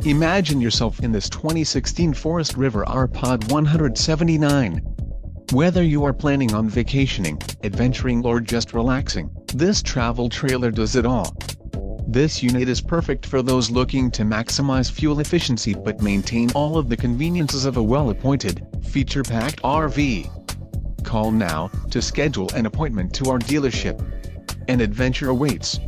Imagine yourself in this 2016 Forest River R-Pod 179. Whether you are planning on vacationing, adventuring or just relaxing, this travel trailer does it all. This unit is perfect for those looking to maximize fuel efficiency but maintain all of the conveniences of a well-appointed, feature-packed RV. Call now to schedule an appointment to our dealership. An adventure awaits.